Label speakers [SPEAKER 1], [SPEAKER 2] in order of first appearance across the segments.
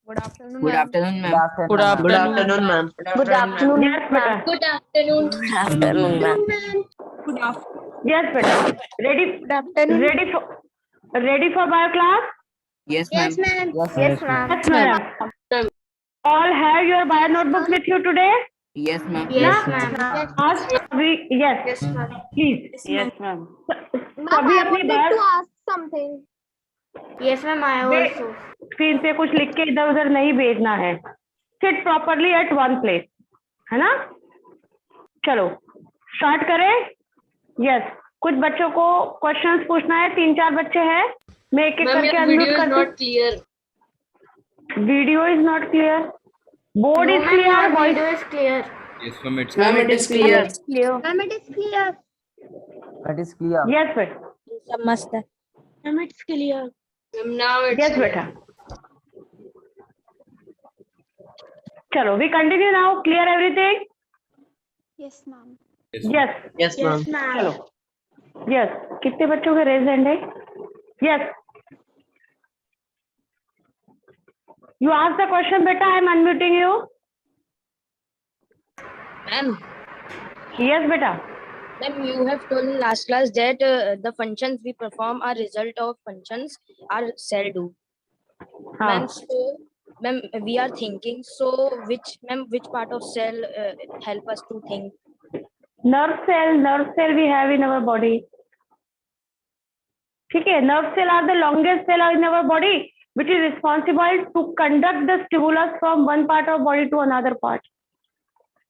[SPEAKER 1] Good afternoon,
[SPEAKER 2] Good
[SPEAKER 1] ma'am.
[SPEAKER 2] afternoon,
[SPEAKER 3] Good
[SPEAKER 2] ma'am.
[SPEAKER 3] afternoon,
[SPEAKER 4] Good
[SPEAKER 3] ma'am.
[SPEAKER 4] afternoon.
[SPEAKER 5] Good afternoon, ma'am.
[SPEAKER 6] Good afternoon.
[SPEAKER 7] Yes, beta.
[SPEAKER 1] Good afternoon.
[SPEAKER 6] Good afternoon, ma'am.
[SPEAKER 1] Good afternoon.
[SPEAKER 7] Yes, beta. Ready?
[SPEAKER 1] Good afternoon.
[SPEAKER 7] Ready for bio class?
[SPEAKER 2] Yes, ma'am.
[SPEAKER 1] Yes, ma'am.
[SPEAKER 3] Yes, ma'am.
[SPEAKER 7] Yes, ma'am. All have your bio notebook with you today?
[SPEAKER 2] Yes, ma'am.
[SPEAKER 1] Yes,
[SPEAKER 3] ma'am.
[SPEAKER 1] ma'am.
[SPEAKER 7] Ask yes.
[SPEAKER 1] ma'am.
[SPEAKER 7] Please.
[SPEAKER 3] Yes, ma'am.
[SPEAKER 7] सभी अपनी bio
[SPEAKER 1] ask something. Yes, ma'am. I also.
[SPEAKER 7] Screen पे कुछ लिख के इधर उधर नहीं भेजना है. Seat properly at one place, है ना? चलो स्टार्ट करें. यस, कुछ बच्चों को क्वेश्चंस पूछना है. 3-4 बच्चे हैं. मैं एक एक करके अनम्यूट करती हूँ. Video is not clear. Board is clear. Voice
[SPEAKER 1] is clear.
[SPEAKER 8] Yes, ma'am. It's
[SPEAKER 2] Ma'am, it is clear.
[SPEAKER 1] Ma'am, it is clear.
[SPEAKER 3] That is clear.
[SPEAKER 7] Yes बेटा.
[SPEAKER 1] Ma'am, it's clear.
[SPEAKER 7] यस बेटा. चलो we continue now. Clear everything?
[SPEAKER 1] Yes, ma'am.
[SPEAKER 7] Yes.
[SPEAKER 5] Yes, ma'am.
[SPEAKER 7] चलो. Yes. कितने बच्चों के raise hand है? Yes. You ask the question, beta. I am unmuting you.
[SPEAKER 6] Ma'am,
[SPEAKER 7] Yes, beta.
[SPEAKER 6] ma'am, you have told in last class that the functions we perform are result of functions our cell do.
[SPEAKER 7] हाँ.
[SPEAKER 6] Ma'am, so ma'am, we are thinking. So which part of cell help us to think?
[SPEAKER 7] Nerve cell we have in our body. ठीक है. Nerve cell are the longest cell in our body, which is responsible to conduct the stimulus from one part of body to another part.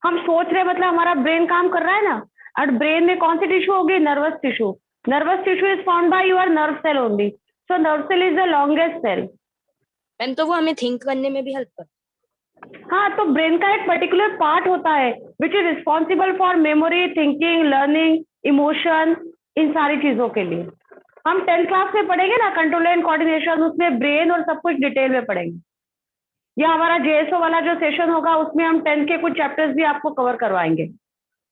[SPEAKER 7] हम सोच रहे मतलब हमारा brain काम कर रहा है ना. और ब्रेन में कौन सी टिश्यू होगी? Nervous tissue. Nervous tissue is found by your nerve cell only. So nerve cell is the longest cell.
[SPEAKER 6] Ma'am तो वो हमें थिंक करने में भी हेल्प करता
[SPEAKER 7] हाँ, तो ब्रेन का एक पर्टिकुलर पार्ट होता है which is responsible for memory, thinking, learning, emotion, इन सारी चीजों के लिए. हम 10th क्लास में पढ़ेंगे ना कंट्रोल एंड कोऑर्डिनेशन, उसमें ब्रेन और सब कुछ डिटेल में पढ़ेंगे. या हमारा जेएसओ वाला जो सेशन होगा उसमें हम 10th के कुछ चैप्टर्स भी आपको कवर करवाएंगे.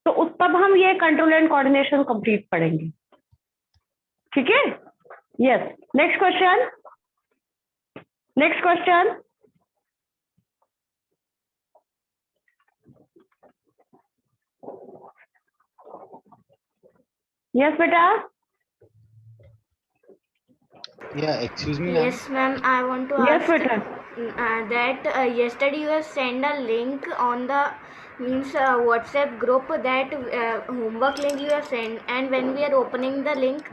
[SPEAKER 7] तो उस तब हम ये कंट्रोल एंड कोऑर्डिनेशन कंप्लीट पढ़ेंगे. ठीक है. Yes. Next question. Next question. Yes बेटा.
[SPEAKER 8] Yeah, excuse me, ma'am.
[SPEAKER 1] Yes, ma'am. I want to
[SPEAKER 7] yes
[SPEAKER 1] ask
[SPEAKER 7] बेटा.
[SPEAKER 1] that yesterday you have sent a link on the WhatsApp group that homework link you have sent, and when we are opening the link,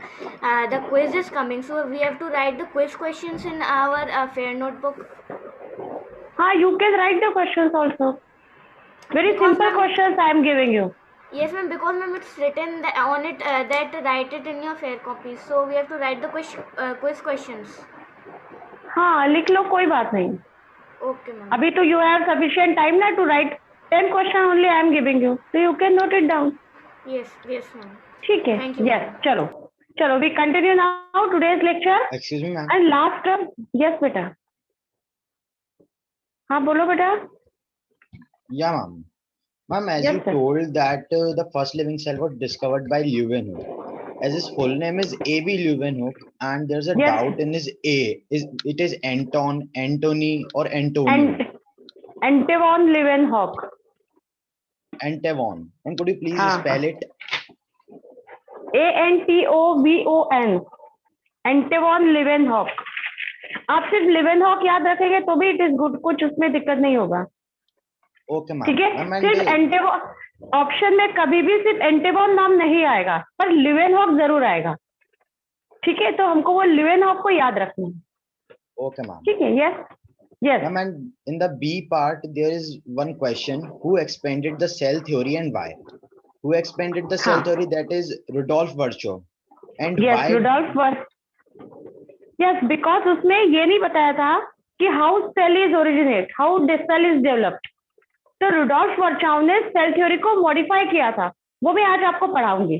[SPEAKER 1] the quiz is coming. So we have to write the quiz questions in our fair notebook.
[SPEAKER 7] हाँ, you can write the questions also. Very
[SPEAKER 1] Because
[SPEAKER 7] simple
[SPEAKER 1] ma'am-
[SPEAKER 7] questions I am giving you.
[SPEAKER 1] Yes, ma'am. Because ma'am, it's written on it that write it in your fair copy. So we have to write the quiz questions.
[SPEAKER 7] हाँ, लिख लो, कोई बात नहीं.
[SPEAKER 1] Okay, ma'am.
[SPEAKER 7] अभी तो you have sufficient time ना to write 10 question only I am giving you. So you can note it down.
[SPEAKER 1] Yes, ma'am.
[SPEAKER 7] ठीक है.
[SPEAKER 1] Thank you.
[SPEAKER 7] Yes, चलो we continue now today's lecture.
[SPEAKER 8] Excuse me, ma'am.
[SPEAKER 7] And last term. Yes बेटा. हाँ बोलो बेटा.
[SPEAKER 8] Yeah, ma'am. Ma'am, as
[SPEAKER 7] Yes,
[SPEAKER 8] you
[SPEAKER 7] sir.
[SPEAKER 8] told that the first living cell was discovered by Leeuwenhoek. As his full name is A.B. Leeuwenhoek, and there's a
[SPEAKER 7] Yes.
[SPEAKER 8] doubt in his A. It is Anton, Antony, or Antonio?
[SPEAKER 7] Antevon Leeuwenhoek.
[SPEAKER 8] Antevon. And could you please
[SPEAKER 7] हाँ.
[SPEAKER 8] spell it?
[SPEAKER 7] ANTOVON. Antevon Leeuwenhoek. आप सिर्फ Leeuwenhoek याद रखेंगे तो भी it is good. कुछ उसमें दिक्कत नहीं होगा.
[SPEAKER 8] Okay, ma'am.
[SPEAKER 7] ठीक है.
[SPEAKER 8] Ma'am, and
[SPEAKER 7] सिर्फ एंटेवॉन ऑप्शन में कभी भी सिर्फ एंटेवॉन नाम नहीं आएगा, पर ल्यूवेनहॉक जरूर आएगा. ठीक है. तो हमको वो ल्यूवेनहॉक को याद रखना है.
[SPEAKER 8] okay, ma'am.
[SPEAKER 7] ठीक है. Yes. Yes.
[SPEAKER 8] Ma'am, and in the B part, there is one question: who expanded the cell theory and why? Who expanded the cell
[SPEAKER 7] हाँ.
[SPEAKER 8] theory? That is Rudolf Virchow. And
[SPEAKER 7] यस.
[SPEAKER 8] why?
[SPEAKER 7] Rudolf वर्थ. Yes, because उसमें ये नहीं बताया था कि how cell is originate, how cell is developed. तो रुडोल्फ वर्चाउ ने सेल थ्योरी को मॉडिफाई किया था. वो मैं आज आपको पढ़ाऊंगी.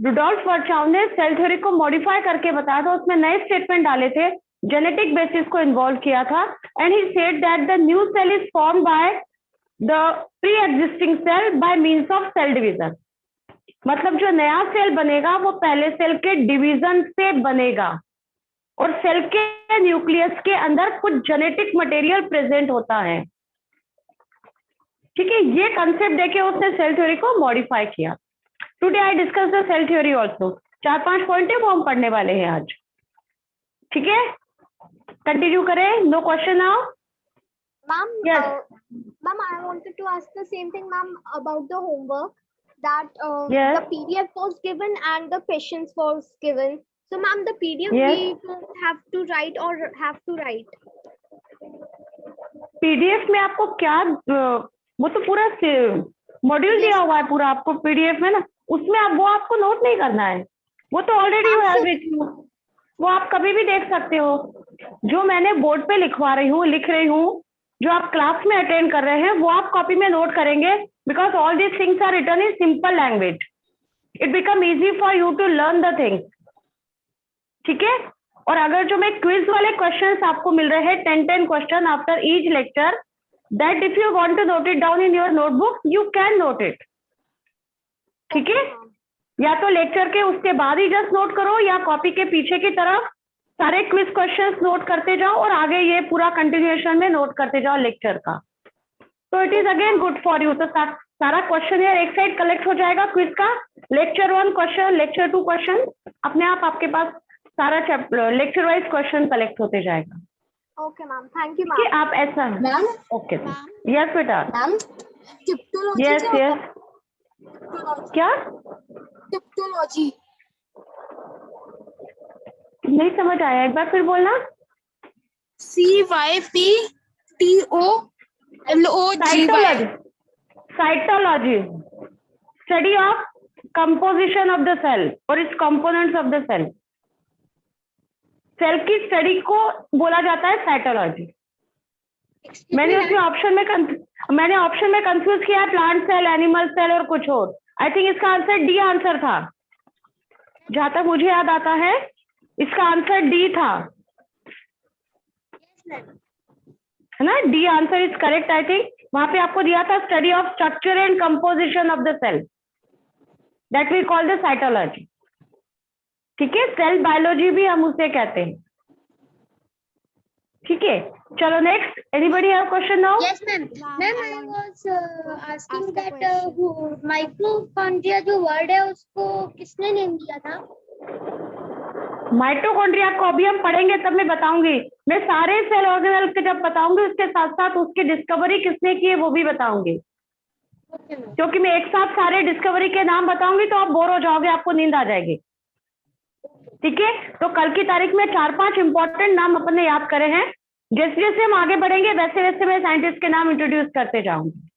[SPEAKER 7] रुडोल्फ वर्चाउ ने सेल थ्योरी को मॉडिफाई करके बताया था. उसमें नए स्टेटमेंट डाले थे, जेनेटिक बेसिस को इन्वॉल्व किया था. And he said that the new cell is form by the pre existing cell by means of cell division. मतलब जो नया सेल बनेगा वो पहले सेल के डिवीजन से बनेगा. और सेल के न्यूक्लियस के अंदर कुछ जेनेटिक मटेरियल प्रेजेंट होता है। ठीक है, ये कंसेप्ट देके उसने सेल थ्योरी को मॉडिफाई किया। Today I discuss the cell theory also. 4-5 point है वो हम पढ़ने वाले हैं आज। ठीक है, कंटिन्यू करें। No question now.
[SPEAKER 4] Ma'am,
[SPEAKER 7] Yes.
[SPEAKER 4] ma'am, I wanted to ask the same thing, ma'am, about the homework that
[SPEAKER 7] Yes.
[SPEAKER 4] the PDF was given and the questions was given. So, ma'am, the PDF
[SPEAKER 7] Yes.
[SPEAKER 4] we don't have to write or have to write.
[SPEAKER 7] PDF में आपको क्या वो तो पूरा module दिया हुआ है पूरा आपको पीडीएफ में ना, उसमें आप वो आपको नोट नहीं करना है, वो तो ऑलरेडी यू हैव इट, वो आप कभी भी देख सकते हो। जो मैंने बोर्ड पे लिखवा रही हूँ, लिख रही हूँ, जो आप क्लास में अटेंड कर रहे हैं, वो आप कॉपी में नोट करेंगे, because all these things are written in simple language. It become easy for you to learn the things. ठीक है, और अगर जो मैं क्विज वाले क्वेश्चंस आपको मिल रहे हैं 10 question after each lecture, that if you want to note it down in your notebook you can note it. ठीक है, या तो लेक्चर के उसके बाद ही जस्ट नोट करो, या कॉपी के पीछे की तरफ सारे क्विज क्वेश्चंस नोट करते जाओ और आगे ये पूरा कंटिन्यूएशन में नोट करते जाओ लेक्चर का। तो it is again good for you. तो सारा क्वेश्चन यार एक साइड कलेक्ट हो जाएगा क्विज का, लेक्चर 1 क्वेश्चन, लेक्चर 2 क्वेश्चन, अपने आप आपके पास सारा chapter lecture wise question collect होते जाएगा।
[SPEAKER 4] Okay, ma'am. Thank you,
[SPEAKER 7] कि
[SPEAKER 4] ma'am.
[SPEAKER 7] आप ऐसा
[SPEAKER 6] Ma'am?
[SPEAKER 7] Okay
[SPEAKER 4] Ma'am?
[SPEAKER 7] यस बेटा,
[SPEAKER 6] Ma'am,
[SPEAKER 4] Typology
[SPEAKER 7] यस
[SPEAKER 4] क्या
[SPEAKER 7] यस
[SPEAKER 4] होता है?
[SPEAKER 7] क्या
[SPEAKER 4] Typology.
[SPEAKER 7] नहीं समझ आया, एक बार फिर बोलना।
[SPEAKER 4] CYPTOLOG.
[SPEAKER 7] Cytology, study of composition of the cell और its components of the cell. Cell की स्टडी को बोला जाता है साइटोलॉजी। मैंने उसमें मैंने ऑप्शन में कंफ्यूज किया प्लांट सेल, एनिमल सेल और कुछ और। आई थिंक इसका आंसर डी आंसर था, जहां तक मुझे याद आता है इसका आंसर डी था, है ना? D answer is correct. I think वहां पे आपको दिया था study of structure and composition of the cell, that we call the cytology. ठीक है, सेल बायोलॉजी भी हम उसे कहते हैं। ठीक है, चलो next. Anybody have question now?
[SPEAKER 5] Yes, ma'am. Ma'am, I was asking
[SPEAKER 4] Ask a
[SPEAKER 5] that
[SPEAKER 4] question.
[SPEAKER 5] mitochondria जो word है उसको किसने नेम दिया था?
[SPEAKER 7] माइटोकॉन्ड्रिया को अभी हम पढ़ेंगे, तब मैं बताऊंगी। मैं सारे सेल ऑर्गेनेल के जब बताऊंगी उसके साथ साथ उसकी डिस्कवरी किसने की है वो भी बताऊंगी,
[SPEAKER 5] Okay, ma'am.
[SPEAKER 7] क्योंकि मैं एक साथ सारे डिस्कवरी के नाम बताऊंगी तो आप बोर हो जाओगे, आपको नींद आ जाएगी। ठीक है, तो कल की तारीख में 4-5 इंपॉर्टेंट नाम अपन ने याद करे हैं। जैसे जैसे हम आगे बढ़ेंगे वैसे वैसे मैं साइंटिस्ट के नाम इंट्रोड्यूस करते जाऊंगी।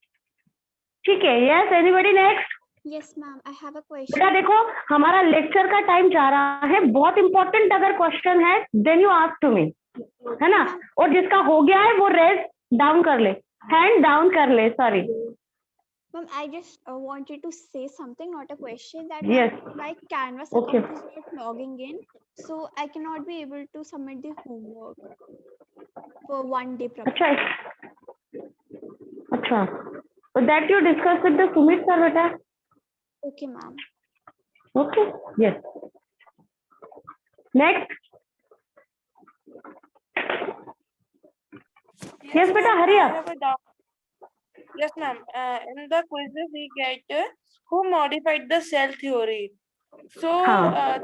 [SPEAKER 7] ठीक है, yes anybody next?
[SPEAKER 4] Yes, ma'am. I have a
[SPEAKER 7] बेटा
[SPEAKER 4] question.
[SPEAKER 7] देखो हमारा लेक्चर का टाइम जा रहा है, बहुत इंपॉर्टेंट अगर क्वेश्चन है then you ask to me, है ना? और जिसका हो गया है वो रेज डाउन कर ले, हैंड डाउन कर ले, sorry.
[SPEAKER 9] Ma'am, I just wanted to say something, not a question. That
[SPEAKER 7] Yes.
[SPEAKER 9] my Canvas
[SPEAKER 7] Okay.
[SPEAKER 9] account is not logging in, so I cannot be able to submit the homework for 1 day.
[SPEAKER 7] अच्छा अच्छा, तो that you discuss with the Sumit sir बेटा।
[SPEAKER 9] Okay, ma'am.
[SPEAKER 7] Okay, yes next. Yes बेटा, hurry up.
[SPEAKER 10] Yes, ma'am. In the quizzes we get who modified the cell theory. So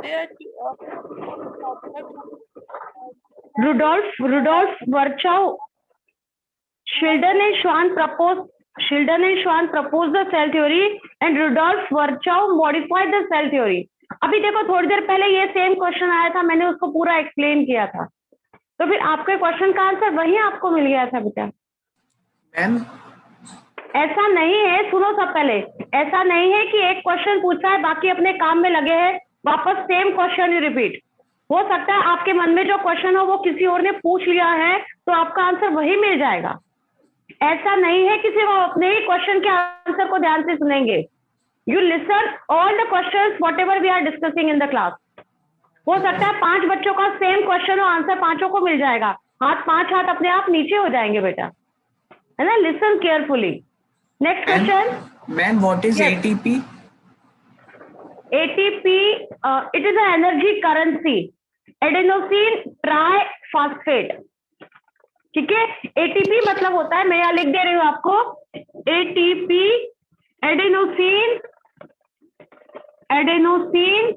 [SPEAKER 10] there are
[SPEAKER 7] Rudolf Virchow, Sheldon and Schwann proposed the cell theory and Rudolf Virchow modified the cell theory. अभी देखो थोड़ी देर पहले ये same question आया था, मैंने उसको पूरा एक्सप्लेन किया था, तो फिर आपके क्वेश्चन का आंसर वही आपको मिल गया था बेटा।
[SPEAKER 2] मैम
[SPEAKER 7] ऐसा नहीं है, सुनो सब पहले, ऐसा नहीं है कि एक क्वेश्चन पूछा है बाकी अपने काम में लगे हैं, वापस सेम क्वेश्चन ही रिपीट। हो सकता है आपके मन में जो क्वेश्चन हो वो किसी और ने पूछ लिया है तो आपका आंसर वही मिल जाएगा। ऐसा नहीं है कि सिर्फ आप अपने ही क्वेश्चन के आंसर को ध्यान से सुनेंगे। You listen all the questions whatever we are discussing in the class. हो सकता है 5 बच्चों का सेम क्वेश्चन हो, आंसर 5 को मिल जाएगा, 5 हाथ अपने आप नीचे हो जाएंगे बेटा, है ना? Listen carefully. Next question.
[SPEAKER 2] Ma'am what is
[SPEAKER 7] Yes.
[SPEAKER 2] ATP?
[SPEAKER 7] ATP, it is an energy currency. Adenosine triphosphate, ठीक है। एटीपी मतलब होता है, मैं यहाँ लिख दे रही हूँ आपको, ATP adenosine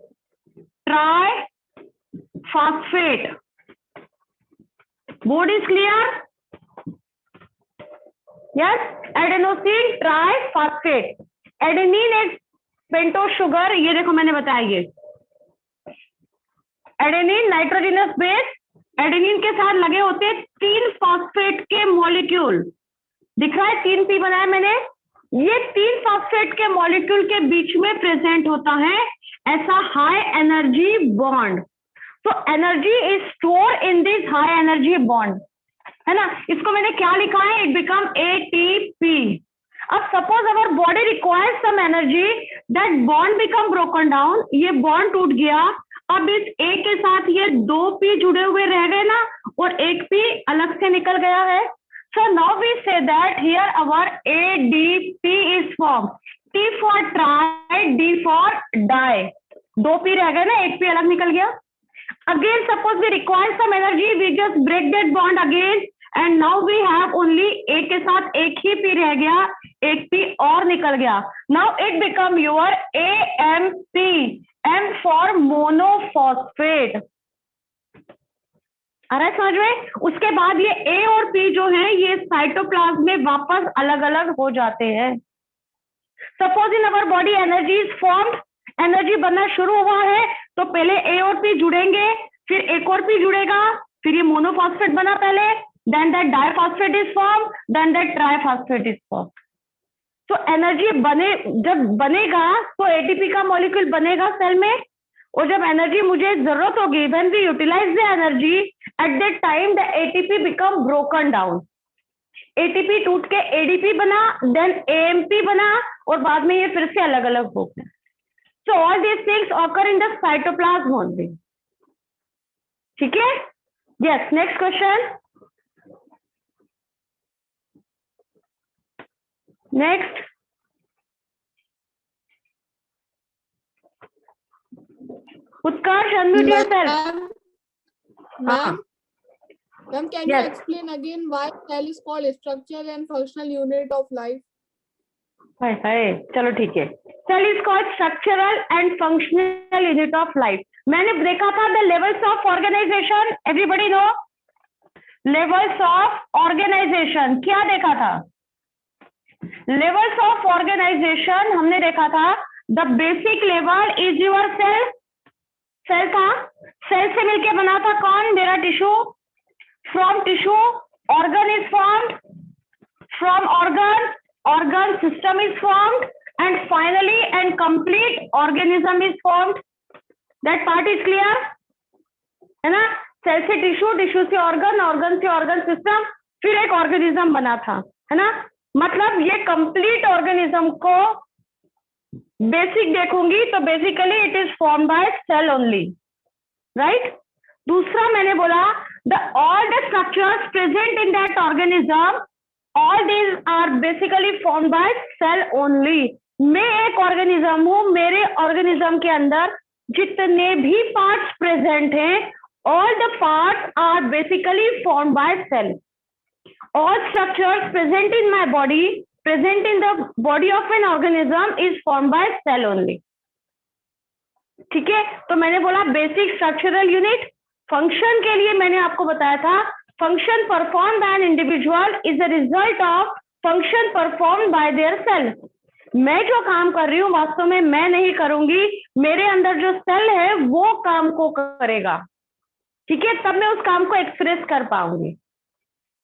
[SPEAKER 7] triphosphate. Board is clear? Yes, adenosine triphosphate. Adenine एक पेंटोज शुगर, ये देखो मैंने बताया, ये एडेनिन नाइट्रोजनस बेस, एडेनिन के साथ लगे होते हैं 3 फॉस्फेट के मॉलिक्यूल, दिख रहा है 3 पी बनाया मैंने, ये 3 फॉस्फेट के मॉलिक्यूल के बीच में प्रेजेंट होता है ऐसा हाई एनर्जी बॉन्ड। तो energy is store in this high energy bond, है ना। इसको मैंने क्या लिखा है, इट बिकम एटीपी। अब suppose our body requires some energy, that bond become broken down, ये बॉन्ड टूट गया, अब इस ए के साथ ये 2 पी जुड़े हुए रह गए ना, और 1 पी अलग से निकल गया है। So now we say that here our ADP is form, T for tri, D for di, 2 P रह गए ना, 1 पी अलग निकल गया। Again suppose we require some energy, we just break that bond again, and now we have only A के साथ 1 ही P रह गया, 1 पी और निकल गया। Now it become your AMP, M for monophosphate. आ रहा है समझ में? उसके बाद ये A और P जो है ये साइटोप्लाज्म में वापस अलग अलग हो जाते हैं। Suppose in our body energy is formed, energy बनना शुरू हुआ है, तो पहले A और P जुड़ेंगे, फिर एक और P जुड़ेगा, फिर ये मोनोफॉस्फेट बना पहले, then that diphosphate is form, then that triphosphate is form. तो एनर्जी जब बनेगा तो एटीपी का मॉलिक्यूल बनेगा सेल में, और जब एनर्जी मुझे जरूरत होगी, when we utilise the energy, at that time the ATP become broken down. ATP टूट के एडीपी बना, देन एएमपी बना, और बाद में ये फिर से अलग अलग हो गया। So all these things occur in the cytoplasm only, ठीक है। Yes, next question. Next. Utkarsh, unmute yourself.
[SPEAKER 11] Ma'am, can you
[SPEAKER 7] Yes.
[SPEAKER 11] explain again why cell is called structural and functional unit of life?
[SPEAKER 7] हाय, चलो ठीक है। Cell is called structural and functional unit of life. मैंने देखा था the levels of organization. Everybody know? Levels of organization. क्या देखा था? Levels of organisation हमने देखा था। The basic level is your cell, cell था, सेल से मिलके बना था कौन, मेरा tissue, from tissue organ is formed, from organ organ system is formed, and finally and complete organism is formed. That part is clear, है ना। Cell से टिश्यू, टिश्यू से ऑर्गन, ऑर्गन से ऑर्गन सिस्टम, फिर एक ऑर्गेनिज्म बना था, है ना। मतलब ये कंप्लीट ऑर्गेनिज्म को बेसिक देखूंगी तो basically it is form by cell only, right. दूसरा मैंने बोला the all the structures present in that organism, all these are basically form by cell only. मैं एक ऑर्गेनिज्म हूं, मेरे ऑर्गेनिज्म के अंदर जितने भी पार्ट्स प्रेजेंट हैं, all the parts are basically formed by cell. All structures present in my body, present in the body of an organism is formed by cell only. ठीक है, तो मैंने बोला बेसिक स्ट्रक्चरल यूनिट। फंक्शन के लिए मैंने आपको बताया था function perform by an individual is the result of function perform by their cell. मैं जो काम कर रही हूँ वास्तव में मैं नहीं करूंगी, मेरे अंदर जो सेल है वो काम को करेगा, ठीक है। तब मैं उस काम को एक्सप्रेस कर पाऊंगी,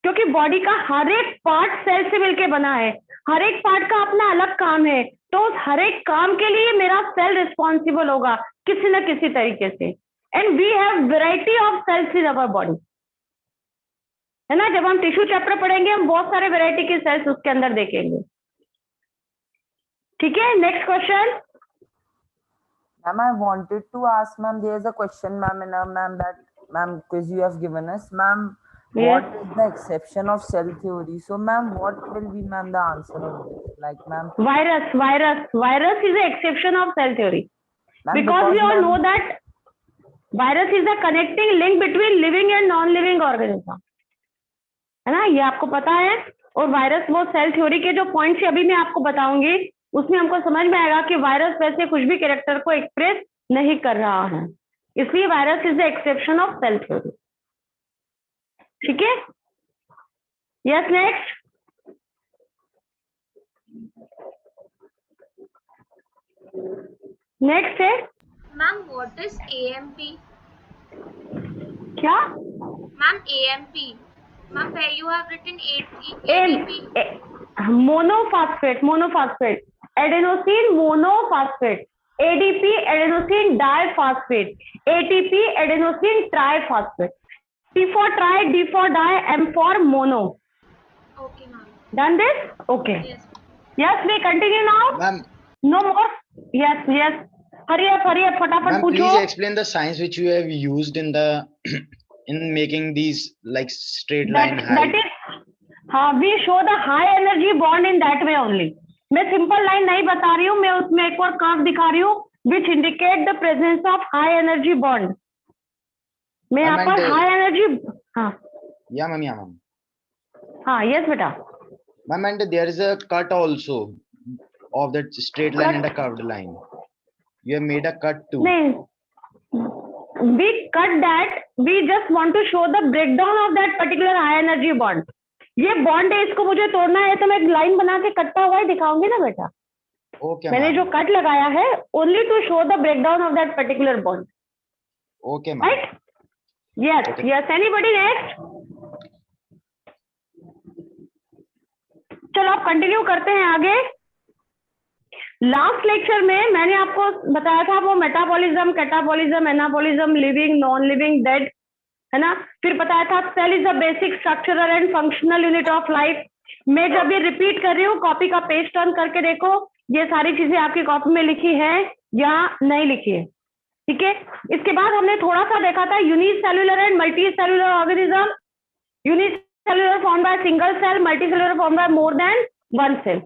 [SPEAKER 7] क्योंकि बॉडी का हर एक पार्ट सेल से मिलके बना है, हर एक पार्ट का अपना अलग काम है, तो उस हर एक काम के लिए मेरा सेल रिस्पॉन्सिबल होगा किसी न किसी तरीके से। And we have variety of cells in our body, है ना। जब हम टिश्यू चैप्टर पढ़ेंगे हम बहुत सारे वैरायटी के सेल्स उसके अंदर देखेंगे, ठीक है। Next question.
[SPEAKER 3] Ma'am, I wanted to ask, ma'am, there is a question, ma'am, in that ma'am quiz you have given us, ma'am.
[SPEAKER 7] Yes.
[SPEAKER 3] What is the exception of cell theory? So, ma'am, what will be, ma'am, the answer of this? Like, ma'am,
[SPEAKER 7] Virus is the exception of cell theory,
[SPEAKER 3] ma'am,
[SPEAKER 7] because we all
[SPEAKER 3] ma'am,
[SPEAKER 7] know that virus is the connecting link between living and non living organism, है ना, ये आपको पता है। और virus वो cell theory के जो पॉइंट्स अभी मैं आपको बताऊंगी उसमें हमको समझ में आएगा कि वायरस वैसे कुछ भी कैरेक्टर को एक्सप्रेस नहीं कर रहा है, इसलिए virus is the exception of cell theory. ठीक है, यस, नेक्स्ट। नेक्स्ट है
[SPEAKER 12] मैम व्हाट इज AMP?
[SPEAKER 7] क्या
[SPEAKER 12] ma'am AMP? Ma'am where you have written ADP?
[SPEAKER 7] Monophosphate, monophosphate, adenosine monophosphate, ADP adenosine diphosphate, ATP adenosine triphosphate, T for tri, D for di, M for mono.
[SPEAKER 12] Okay, ma'am.
[SPEAKER 7] Done this? Okay.
[SPEAKER 12] Yes.
[SPEAKER 7] Yes, we continue now.
[SPEAKER 8] Ma'am,
[SPEAKER 7] No more. Yes, yes. Hurry up, फटाफट
[SPEAKER 8] ma'am,
[SPEAKER 7] पूछो।
[SPEAKER 8] please explain the science which you have used in the in making these like straight line height.
[SPEAKER 7] That is, हाँ, we show the high energy bond in that way only. मैं simple line नहीं बता रही हूँ, मैं उसमें एक और कर्व दिखा रही हूँ which indicate the presence of high energy bond. मैं यहाँ पर हाई एनर्जी, हाँ
[SPEAKER 8] Yeah, ma'am, yeah, ma'am.
[SPEAKER 7] हाँ, यस बेटा।
[SPEAKER 8] Ma'am, and there is a cut also of that straight line and a curved line. You have made a cut too.
[SPEAKER 7] नहीं, we cut that, we just want to show the breakdown of that particular high energy bond. ये bond है, इसको मुझे तोड़ना है तो मैं एक लाइन बना के कटता हुआ ही दिखाऊंगी ना बेटा।
[SPEAKER 8] Okay,
[SPEAKER 7] मैंने
[SPEAKER 8] ma'am.
[SPEAKER 7] जो कट लगाया है only to show the breakdown of that particular bond.
[SPEAKER 8] Okay, ma'am.
[SPEAKER 7] Right? Yes,
[SPEAKER 8] Okay.
[SPEAKER 7] yes. Anybody next? चलो आप कंटिन्यू करते हैं आगे। लास्ट लेक्चर में मैंने आपको बताया था वो metabolism, catabolism, anabolism, living, non living, dead, है ना। फिर बताया था cell is the basic structural and functional unit of life. मैं जब ये रिपीट कर रही हूँ, कॉपी का पेज टर्न करके देखो, ये सारी चीजें आपकी कॉपी में लिखी है या नहीं लिखी है। ठीक है, इसके बाद हमने थोड़ा सा देखा था unicellular and multi cellular organism. Unicellular form by single cell, multi cellular form by more than one cell.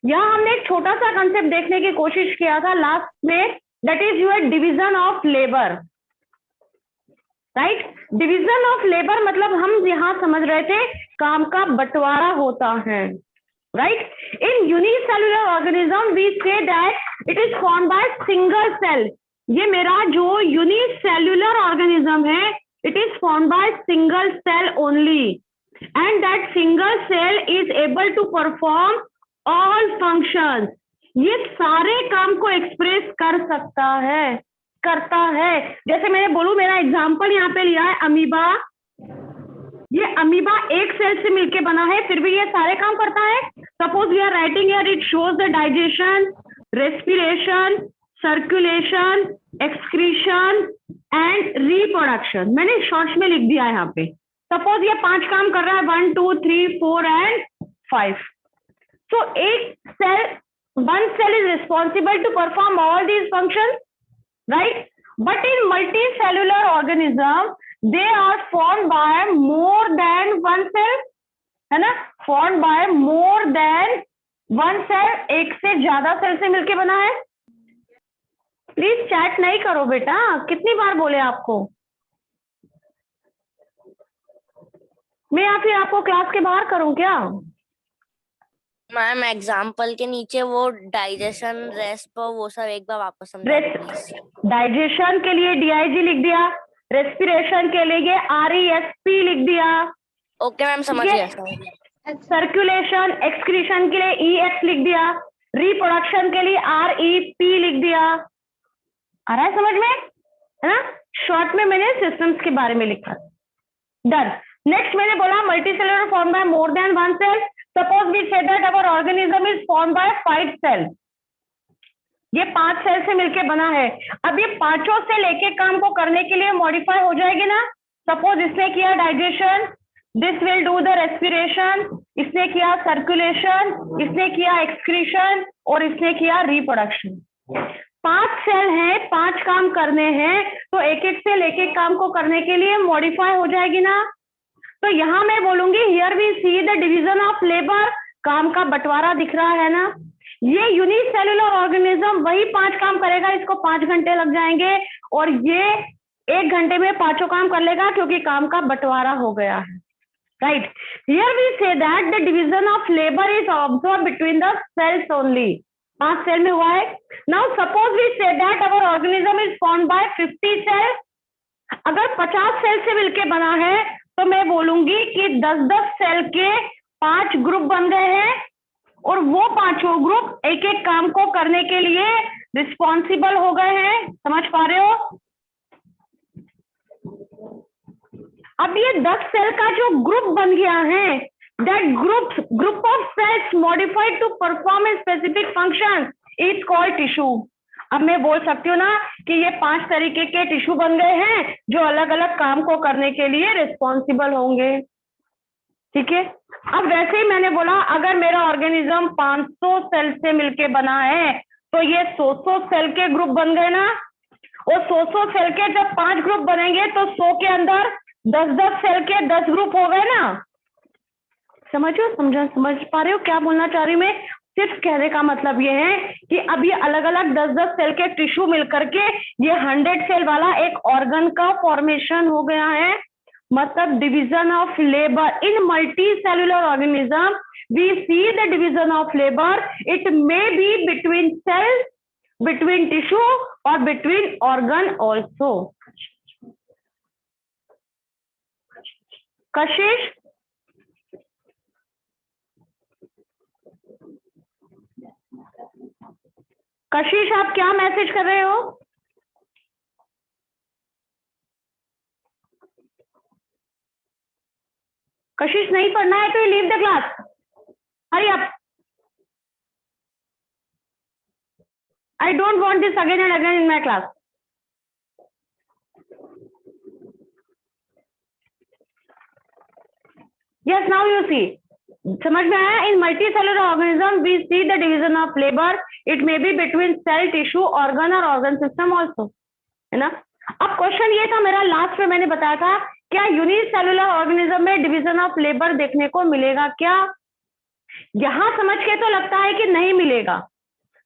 [SPEAKER 7] यहाँ हमने एक छोटा सा कंसेप्ट देखने की कोशिश किया था लास्ट में, that is your division of labour. Right, division of labour मतलब हम यहाँ समझ रहे थे काम का बंटवारा होता है। Right, in unicellular organism we say that it is form by single cell. ये मेरा जो यूनिसेल्युलर ऑर्गेनिज्म है, it is form by single cell only, and that single cell is able to perform all functions. ये सारे काम को express कर सकता है, करता है। जैसे मैंने बोलूं, मेरा एग्जांपल यहाँ पे लिया है अमीबा। ये अमीबा एक सेल से मिलके बना है, फिर भी ये सारे काम करता है। Suppose we are writing here, it shows the digestion, respiration, circulation, excretion and reproduction. मैंने शॉर्ट्स में लिख दिया है यहाँ पे। सपोज ये 5 काम कर रहा है, 1 2 3 4 and 5। So one cell is responsible to perform all these functions, right? But in multicellular organism, they are formed by more than one cell, है ना? Formed by more than one cell, एक से ज्यादा सेल से मिलके बना है। Please chat नहीं करो बेटा, कितनी बार बोले आपको? मैं या फिर आपको क्लास के बाहर करूं क्या?
[SPEAKER 6] मैम एग्जाम्पल के नीचे वो डाइजेशन, रेस्प, वो सब एक बार वापस समझा दो प्लीज।
[SPEAKER 7] डाइजेशन के लिए DIG लिख दिया, रेस्पिरेशन के लिए RESP लिख दिया।
[SPEAKER 6] ओके मैम, समझ गया।
[SPEAKER 7] सर्कुलेशन, एक्सक्रीशन के लिए EX लिख दिया, रिप्रोडक्शन के लिए REP लिख दिया। आ रहा है समझ में, है ना? शॉर्ट में मैंने सिस्टम्स के बारे में लिखा। डन। नेक्स्ट मैंने बोला multicellular form by more than one cell. Suppose we say that our organism is form by 5 cell. ये 5 सेल से मिलके बना है। अब ये पांचों सेल एक एक काम को करने के लिए मॉडिफाई हो जाएगी ना। सपोज इसने किया digestion, this will do the respiration, इसने किया सर्कुलेशन, इसने किया एक्सक्रीशन और इसने किया रिप्रोडक्शन। 5 सेल हैं, 5 काम करने हैं, तो एक एक सेल एक एक काम को करने के लिए मॉडिफाई हो जाएगी ना। तो यहाँ मैं बोलूंगी here we see the division of labour, काम का बंटवारा दिख रहा है ना। ये यूनिसेल्युलर ऑर्गेनिज्म वही 5 काम करेगा, इसको 5 घंटे लग जाएंगे, और ये 1 घंटे में 5 काम कर लेगा क्योंकि काम का बंटवारा हो गया है, right. Here we say that the division of labour is observe between the cells only. 5 cell में हुआ है। Now suppose we say that our organism is formed by 50 cell. अगर 50 सेल से मिलके बना है तो मैं बोलूंगी कि 10-10 सेल के 5 ग्रुप बन गए हैं और वो 5 ग्रुप एक एक काम को करने के लिए रिस्पॉन्सिबल हो गए हैं। समझ पा रहे हो? अब ये 10 सेल का जो ग्रुप बन गया है, that group of cells modified to perform a specific function is called tissue. अब मैं बोल सकती हूँ ना कि ये 5 तरीके के टिश्यू बन गए हैं जो अलग अलग काम को करने के लिए रिस्पॉन्सिबल होंगे, ठीक है। अब वैसे ही मैंने बोला अगर मेरा ऑर्गेनिज्म 500 सेल से मिलके बना है तो ये 100 सेल के ग्रुप बन गए ना, और 100 सेल के जब 5 ग्रुप बनेंगे तो 100 के अंदर 10-10 सेल के 10 ग्रुप हो गए ना। समझ पा रहे हो क्या बोलना चाह रही हूँ मैं? सिर्फ कहने का मतलब ये है कि अब ये अलग अलग 10-10 सेल के टिश्यू मिलकर के ये 100 सेल वाला एक ऑर्गन का फॉर्मेशन हो गया है। मतलब division of labour in multi cellular organism we see the division of labour, it may be between cells, between tissue और between organ also. Kashish, Kashish आप क्या मैसेज कर रहे हो? कशिश नहीं पढ़ना है तो leave the class, hurry up. I don't want this again and again in my class. Yes, now you see. समझ में आया? In multi cellular organism we see the division of labour, it may be between cell, tissue, organ और organ system also, है ना। अब question ये था मेरा लास्ट में मैंने बताया था, क्या यूनिसेलुलर ऑर्गेनिज्म में डिवीजन ऑफ लेबर देखने को मिलेगा क्या? यहां समझ के तो लगता है कि नहीं मिलेगा,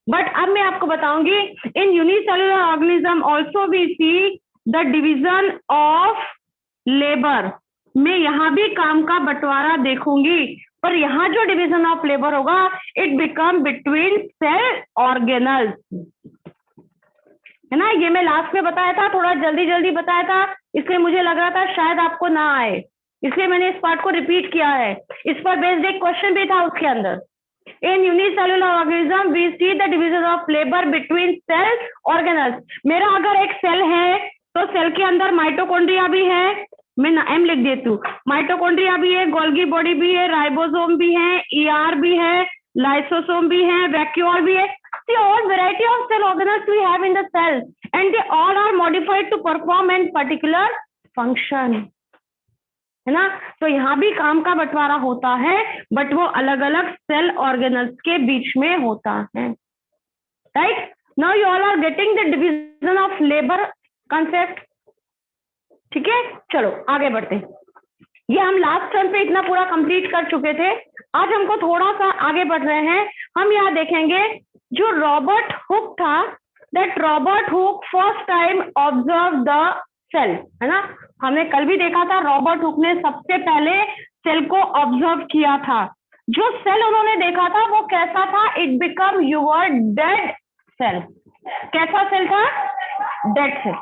[SPEAKER 7] बट अब मैं आपको बताऊंगी in unicellular organism also we see the division of labour. मैं यहाँ भी काम का बंटवारा देखूंगी, पर यहाँ जो डिवीजन ऑफ लेबर होगा it become between cell organelles, है ना। ये मैं लास्ट में बताया था, थोड़ा जल्दी बताया था, इसलिए मुझे लग रहा था शायद आपको ना आए, इसलिए मैंने इस पार्ट को रिपीट किया है। इस पर बेस्ड एक क्वेश्चन भी था उसके अंदर। In unicellular organism we see the division of labour between cell organelles. मेरा अगर एक सेल है तो सेल के अंदर माइटोकॉन्ड्रिया भी है, मैं एम लिख देती हूँ, माइटोकॉन्ड्रिया भी है, गोल्गी बॉडी भी है, राइबोसोम भी है, ईआर भी है, लाइसोसोम भी है, वैक्यूल भी है। See all variety of cell organelles we have in the cell and they all are modified to perform a particular function, है ना। तो यहाँ भी काम का बंटवारा होता है, बट वो अलग अलग सेल ऑर्गेनल्स के बीच में होता है, right. Now you all are getting the division of labour concept, ठीक है। चलो आगे बढ़ते हैं। ये हम लास्ट टर्म पे इतना पूरा कंप्लीट कर चुके थे, आज हमको थोड़ा सा आगे बढ़ रहे हैं। हम यहाँ देखेंगे जो रॉबर्ट हुक था, that Robert Hooke first time observe the cell, है ना। हमने कल भी देखा था रॉबर्ट हुक ने सबसे पहले सेल को ऑब्जर्व किया था। जो सेल उन्होंने देखा था वो कैसा था? It become your dead cell. कैसा सेल था? Dead cell.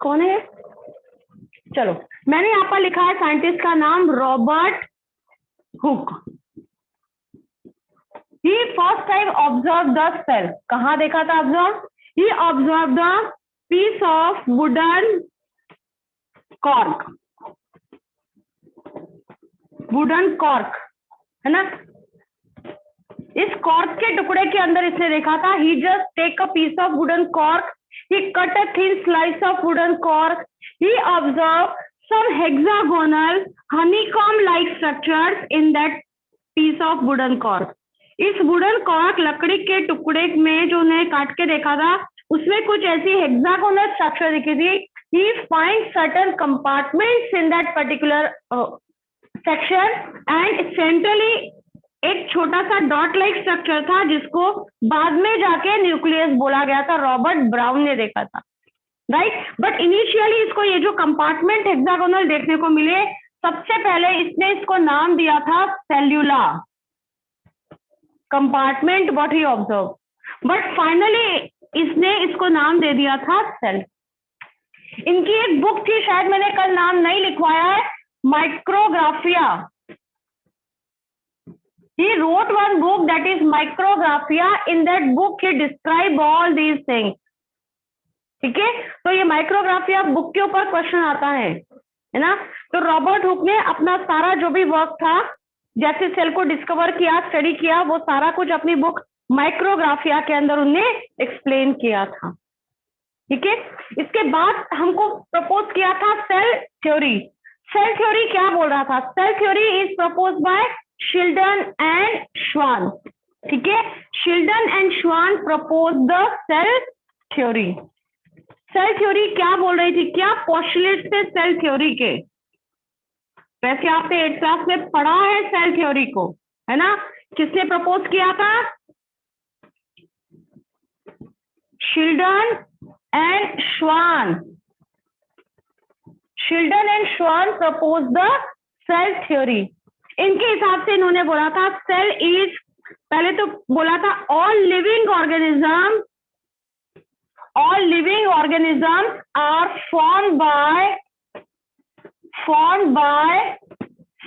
[SPEAKER 7] कौन है? चलो मैंने यहाँ पर लिखा है साइंटिस्ट का नाम Robert Hooke. He first time observed the cell. कहाँ देखा था observe? He observed the piece of wooden cork. Wooden cork, है ना। इस कॉर्क के टुकड़े के अंदर इसने देखा था। He just take a piece of wooden cork. He cut a thin slice of wooden cork. He observed some hexagonal honeycomb-like structures in that piece of wooden cork. इस वुडन कॉर्क लकड़ी के टुकड़े में जो उन्हें काट के देखा था उसमें कुछ ऐसी हेक्सागोनल स्ट्रक्चर दिखी थी। He finds certain compartments in that particular section and centrally एक छोटा सा डॉट लाइक स्ट्रक्चर था जिसको बाद में जाके न्यूक्लियस बोला गया था, रॉबर्ट ब्राउन ने देखा था, राइट। बट इनिशियली इसको ये जो कंपार्टमेंट हेक्सागोनल देखने को मिले, सबसे पहले इसने इसको नाम दिया था cellular compartment, what he observe, but finally इसने इसको नाम दे दिया था सेल। इनकी एक बुक थी, शायद मैंने कल नाम नहीं लिखवाया है, Micrographia. He wrote one book that is Micrographia. In that book he describe all these things. ठीक है, तो ये माइक्रोग्राफिया बुक के ऊपर क्वेश्चन आता है ना। तो रॉबर्ट हुक ने अपना सारा जो भी वर्क था, जैसे सेल को डिस्कवर किया, स्टडी किया, वो सारा कुछ अपनी बुक माइक्रोग्राफिया के अंदर उनने एक्सप्लेन किया था। ठीक है, इसके बाद हमको प्रपोज किया था सेल थ्योरी। सेल थ्योरी क्या बोल रहा था? Cell theory is propose by Schleiden and Schwann. ठीक है, Schleiden and Schwann propose the cell theory. Cell theory क्या बोल रही थी, क्या पोस्टुलेट थे सेल थ्योरी के? वैसे आपने 8th क्लास में पढ़ा है सेल थ्योरी को, है ना। किसने प्रपोज किया था? शिल्डन एंड श्वान। शिल्डन and Schwann propose the cell theory. इनके हिसाब से इन्होंने बोला था सेल इज, पहले तो बोला था all living organism are form by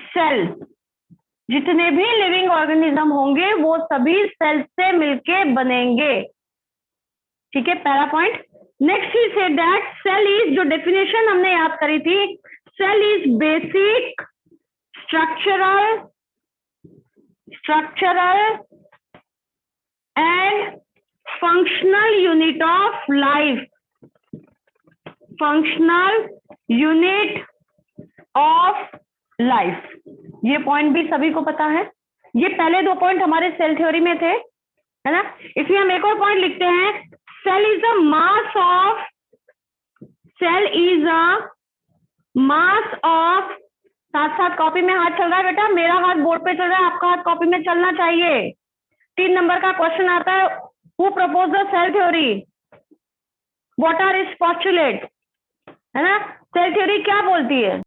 [SPEAKER 7] cell. जितने भी लिविंग ऑर्गेनिज्म होंगे वो सभी सेल से मिलके बनेंगे। ठीक है, पहला point. Next he say that cell is, जो डेफिनेशन हमने याद करी थी, cell is basic structural and functional unit of life. Functional unit of life. ये पॉइंट भी सभी को पता है। ये पहले 2 पॉइंट हमारे सेल थ्योरी में थे, है ना। इसलिए हम एक और पॉइंट लिखते हैं, cell is a mass of, साथ साथ कॉपी में हाथ चल रहा है बेटा, मेरा हाथ बोर्ड पे चल रहा है, आपका हाथ कॉपी में चलना चाहिए। 3 नंबर का क्वेश्चन आता है, who propose the cell theory, what are its postulate, है ना। सेल थ्योरी क्या बोलती है?